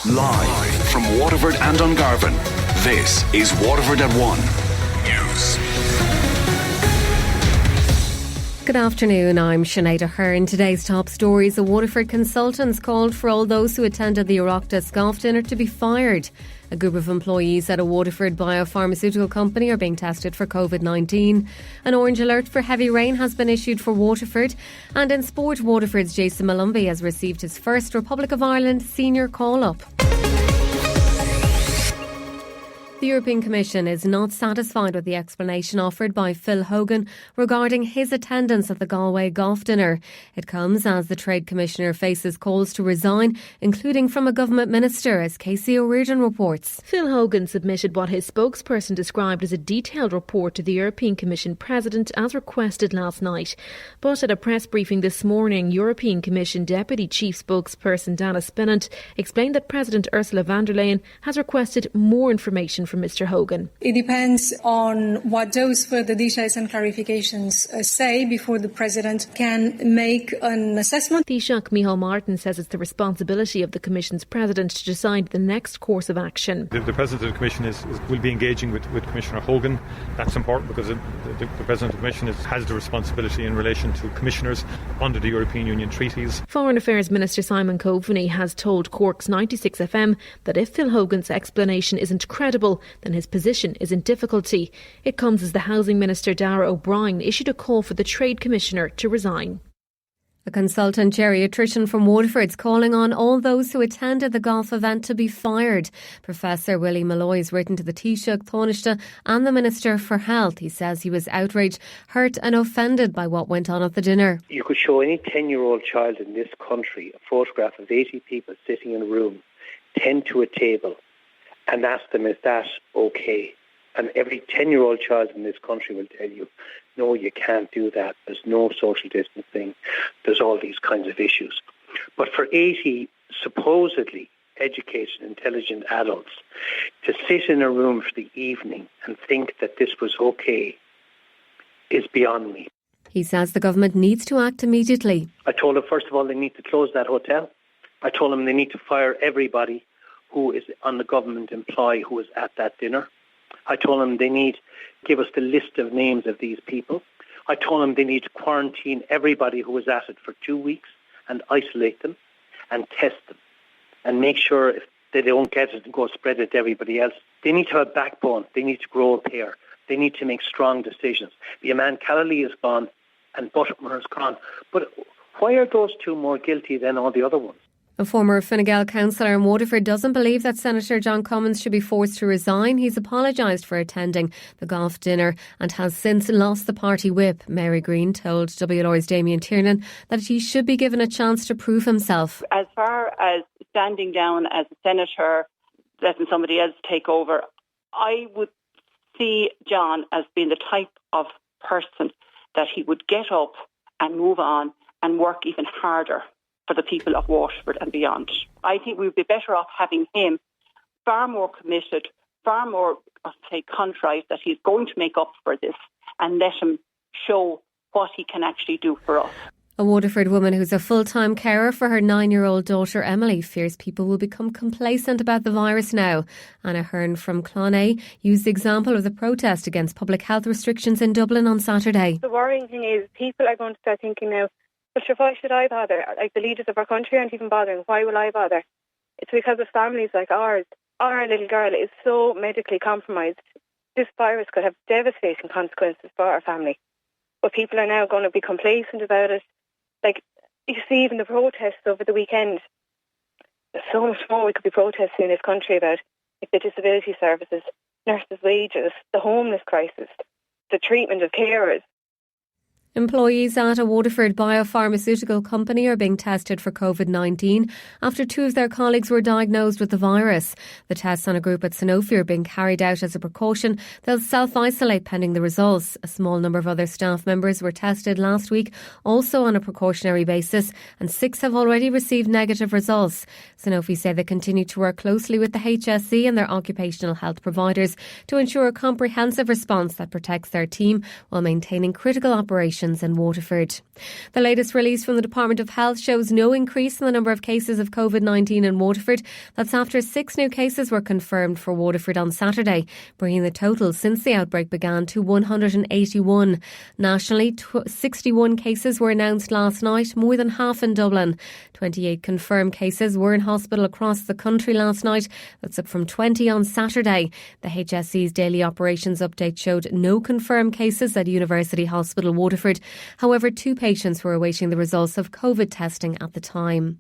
Live from Waterford and Dungarvan, this is Waterford at 1 News. Good afternoon, I'm Sinead Aherne. Today's top stories: the Waterford consultants called for all those who attended the Oireachtas golf dinner to be fired. A group of employees at a Waterford biopharmaceutical company are being tested for COVID-19. An orange alert for heavy rain has been issued for Waterford. And in sport, Waterford's Jason Malumbi has received his first Republic of Ireland senior call-up. The European Commission is not satisfied with the explanation offered by Phil Hogan regarding his attendance at the Galway golf dinner. It comes as the Trade Commissioner faces calls to resign, including from a government minister, as Casey O'Riordan reports. Phil Hogan submitted what his spokesperson described as a detailed report to the European Commission President as requested last night. But at a press briefing this morning, European Commission Deputy Chief Spokesperson Dana Spinnant explained that President Ursula von der Leyen has requested more information from Mr Hogan. It depends on what those further details and clarifications say before the President can make an assessment. Taoiseach Micheál Martin says it's the responsibility of the Commission's President to decide the next course of action. The President of the Commission will be engaging with Commissioner Hogan. That's important because the President of the Commission has the responsibility in relation to commissioners under the European Union treaties. Foreign Affairs Minister Simon Coveney has told Cork's 96 FM that if Phil Hogan's explanation isn't credible, then his position is in difficulty. It comes as the Housing Minister Darragh O'Brien issued a call for the Trade Commissioner to resign. A consultant geriatrician from Waterford's calling on all those who attended the golf event to be fired. Professor Willie Malloy has written to the Taoiseach, Taoiseach and the Minister for Health. He says he was outraged, hurt and offended by what went on at the dinner. You could show any 10-year-old child in this country a photograph of 80 people sitting in a room, 10 to a table, and ask them, is that okay? And every 10-year-old child in this country will tell you, no, you can't do that. There's no social distancing. There's all these kinds of issues. But for 80 supposedly educated, intelligent adults to sit in a room for the evening and think that this was okay is beyond me. He says the government needs to act immediately. I told them, first of all, they need to close that hotel. I told them they need to fire everybody who is on the government employee who was at that dinner. I told them they need to give us the list of names of these people. I told them they need to quarantine everybody who was at it for 2 weeks and isolate them and test them and make sure if they don't get it and go spread it to everybody else. They need to have a backbone. They need to grow a pair. They need to make strong decisions. The man Callally is gone and Buttermore is gone. But why are those two more guilty than all the other ones? A former Fine Gael councillor in Waterford doesn't believe that Senator John Cummins should be forced to resign. He's apologised for attending the golf dinner and has since lost the party whip. Mary Green told WLR's Damien Tiernan that he should be given a chance to prove himself. As far as standing down as a senator, letting somebody else take over, I would see John as being the type of person that he would get up and move on and work even harder for the people of Waterford and beyond. I think we would be better off having him far more committed, far more, contrite that he's going to make up for this and let him show what he can actually do for us. A Waterford woman who's a full-time carer for her 9-year-old daughter Emily fears people will become complacent about the virus now. Anna Hearn from Clonay used the example of the protest against public health restrictions in Dublin on Saturday. The worrying thing is people are going to start thinking now, but sure, why should I bother? Like, the leaders of our country aren't even bothering. Why will I bother? It's because of families like ours. Our little girl is so medically compromised. This virus could have devastating consequences for our family. But people are now going to be complacent about it. Like, you see even the protests over the weekend. There's so much more we could be protesting in this country about. Like the disability services, nurses' wages, the homeless crisis, the treatment of carers. Employees at a Waterford biopharmaceutical company are being tested for COVID-19 after 2 of their colleagues were diagnosed with the virus. The tests on a group at Sanofi are being carried out as a precaution. They'll self-isolate pending the results. A small number of other staff members were tested last week, also on a precautionary basis, and 6 have already received negative results. Sanofi say they continue to work closely with the HSE and their occupational health providers to ensure a comprehensive response that protects their team while maintaining critical operations conditions in Waterford. The latest release from the Department of Health shows no increase in the number of cases of COVID-19 in Waterford. That's after 6 new cases were confirmed for Waterford on Saturday, bringing the total since the outbreak began to 181. Nationally, 61 cases were announced last night, more than half in Dublin. 28 confirmed cases were in hospital across the country last night. That's up from 20 on Saturday. The HSE's daily operations update showed no confirmed cases at University Hospital Waterford. However, 2 patients were awaiting the results of COVID testing at the time.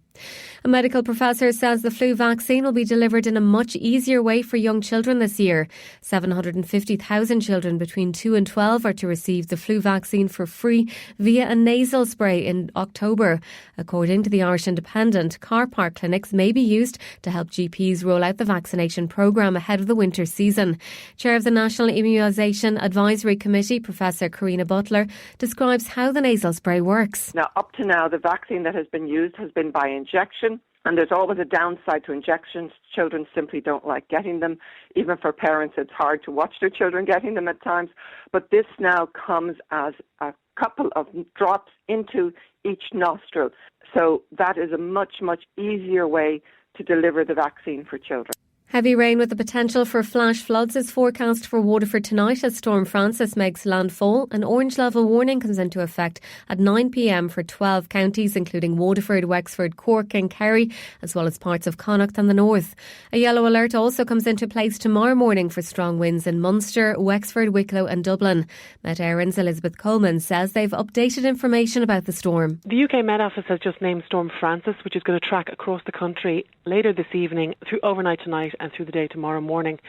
A medical professor says the flu vaccine will be delivered in a much easier way for young children this year. 750,000 children between 2 and 12 are to receive the flu vaccine for free via a nasal spray in October. According to the Irish Independent, car park clinics may be used to help GPs roll out the vaccination programme ahead of the winter season. Chair of the National Immunisation Advisory Committee, Professor Karina Butler, describes how the nasal spray works. Now, up to now, the vaccine that has been used has been by injection, and there's always a downside to injections. Children simply don't like getting them. Even for parents, it's hard to watch their children getting them at times. But this now comes as a couple of drops into each nostril. So that is a much, much easier way to deliver the vaccine for children. Heavy rain with the potential for flash floods is forecast for Waterford tonight as Storm Francis makes landfall. An orange level warning comes into effect at 9 p.m. for 12 counties, including Waterford, Wexford, Cork and Kerry, as well as parts of Connacht and the north. A yellow alert also comes into place tomorrow morning for strong winds in Munster, Wexford, Wicklow and Dublin. Met Éireann's Elizabeth Coleman says they've updated information about the storm. The UK Met Office has just named Storm Francis, which is going to track across the country later this evening, through overnight tonight and through the day tomorrow morning.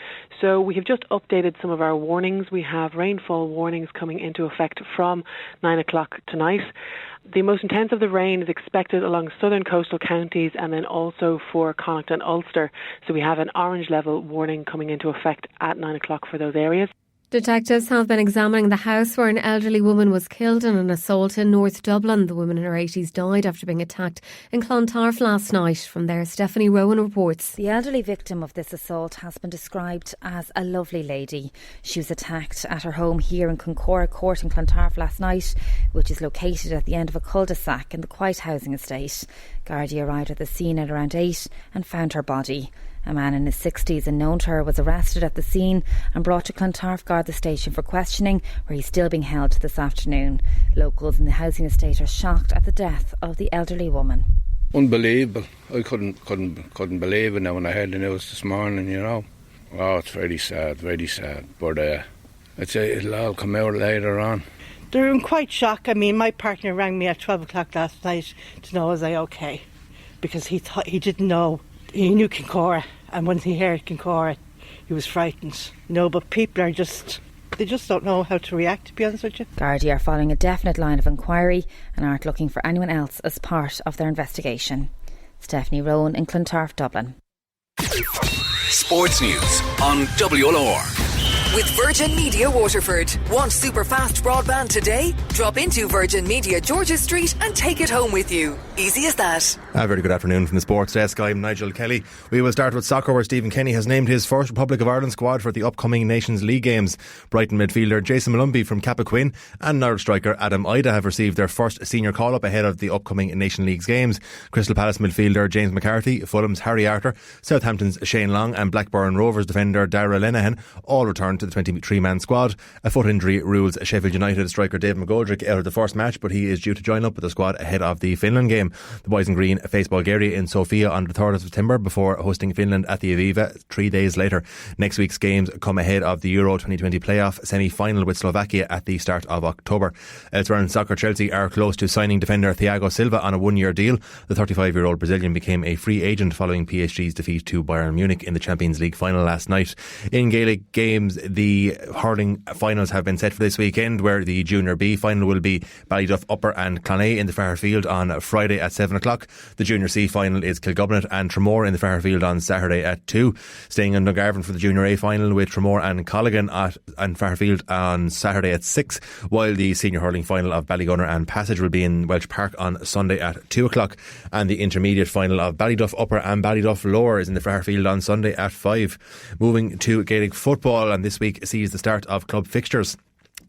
So we have just updated some of our warnings. We have rainfall warnings coming into effect from 9 o'clock tonight. The most intense of the rain is expected along southern coastal counties and then also for Connacht and Ulster. So we have an orange level warning coming into effect at 9 o'clock for those areas. Detectives have been examining the house where an elderly woman was killed in an assault in North Dublin. The woman in her 80s died after being attacked in Clontarf last night. From there, Stephanie Rowan reports. The elderly victim of this assault has been described as a lovely lady. She was attacked at her home here in Concora Court in Clontarf last night, which is located at the end of a cul-de-sac in the Quiet housing estate. Gardaí arrived at the scene at around 8 and found her body. A man in his 60s and known to her was arrested at the scene and brought to Clontarf Garda station for questioning, where he's still being held this afternoon. Locals in the housing estate are shocked at the death of the elderly woman. Unbelievable. I couldn't believe it now when I heard the news this morning, you know. Oh, it's very sad, very sad. But I'd say it'll all come out later on. They're in quite shock. I mean, my partner rang me at 12 o'clock last night to know was I okay, because he didn't know. He knew Kincora, and when he heard Kincora, he was frightened. No, but people are they just don't know how to react, to be honest with you. Gardaí are following a definite line of inquiry and aren't looking for anyone else as part of their investigation. Stephanie Rowan in Clontarf, Dublin. Sports News on WLR. With Virgin Media Waterford. Want super fast broadband today? Drop into Virgin Media George's Street and take it home with you. Easy as that. A very good afternoon from the sports desk. I'm Nigel Kelly. We will start with soccer, where Stephen Kenny has named his first Republic of Ireland squad for the upcoming Nations League games. Brighton midfielder Jason Malumbi from Cappoquin and Norwich striker Adam Ida have received their first senior call-up ahead of the upcoming Nation Leagues games. Crystal Palace midfielder James McCarthy, Fulham's Harry Arter, Southampton's Shane Long and Blackburn Rovers defender Dara Lenihan all returned to the 23-man squad. A foot injury rules Sheffield United striker Dave McGoldrick out of the first match, but he is due to join up with the squad ahead of the Finland game. The Boys in Green face Bulgaria in Sofia on the 3rd of September before hosting Finland at the Aviva 3 days later. Next week's games come ahead of the Euro 2020 playoff semi-final with Slovakia at the start of October. Elsewhere in soccer, Chelsea are close to signing defender Thiago Silva on a one-year deal. The 35-year-old Brazilian became a free agent following PSG's defeat to Bayern Munich in the Champions League final last night. In Gaelic games, the hurling finals have been set for this weekend, where the Junior B final will be Ballyduff Upper and Clonea in the Fairfield on Friday at 7 o'clock. The Junior C final is Kilgubnet and Tramore in the Fairfield on Saturday at 2. Staying in Dungarvan for the Junior A final with Tramore and Colligan and Fairfield on Saturday at 6, while the Senior Hurling final of Ballygunner and Passage will be in Welch Park on Sunday at 2 o'clock, and the intermediate final of Ballyduff Upper and Ballyduff Lower is in the Fairfield on Sunday at 5. Moving to Gaelic football, and this week sees the start of club fixtures.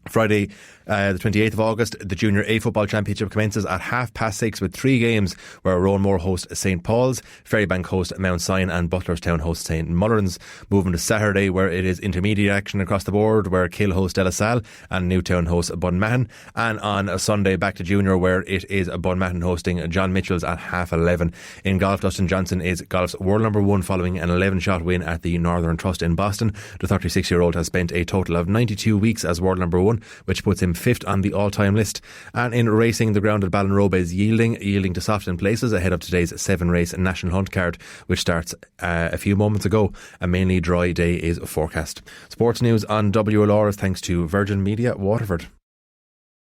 Friday, the 28th of August, the Junior A Football Championship commences at 6:30 with 3 games where Roanmore host St Paul's, Ferrybank host Mount Sion and Butlerstown host St Mullins. Moving to Saturday, where it is intermediate action across the board, where Kill host De La Salle and Newtown host Bunmahon. And on a Sunday, back to Junior, where it is Bunmahon hosting John Mitchell's at 11:30. In golf, Dustin Johnson is golf's world number 1 following an 11-shot win at the Northern Trust in Boston. The 36-year-old has spent a total of 92 weeks as world number 1, which puts him 5th on the all-time list. And in racing, the ground at Ballinrobe is yielding to soft in places ahead of today's 7-race National Hunt Card, which starts a few moments ago. A mainly dry day is forecast. Sports news on WLR is thanks to Virgin Media Waterford.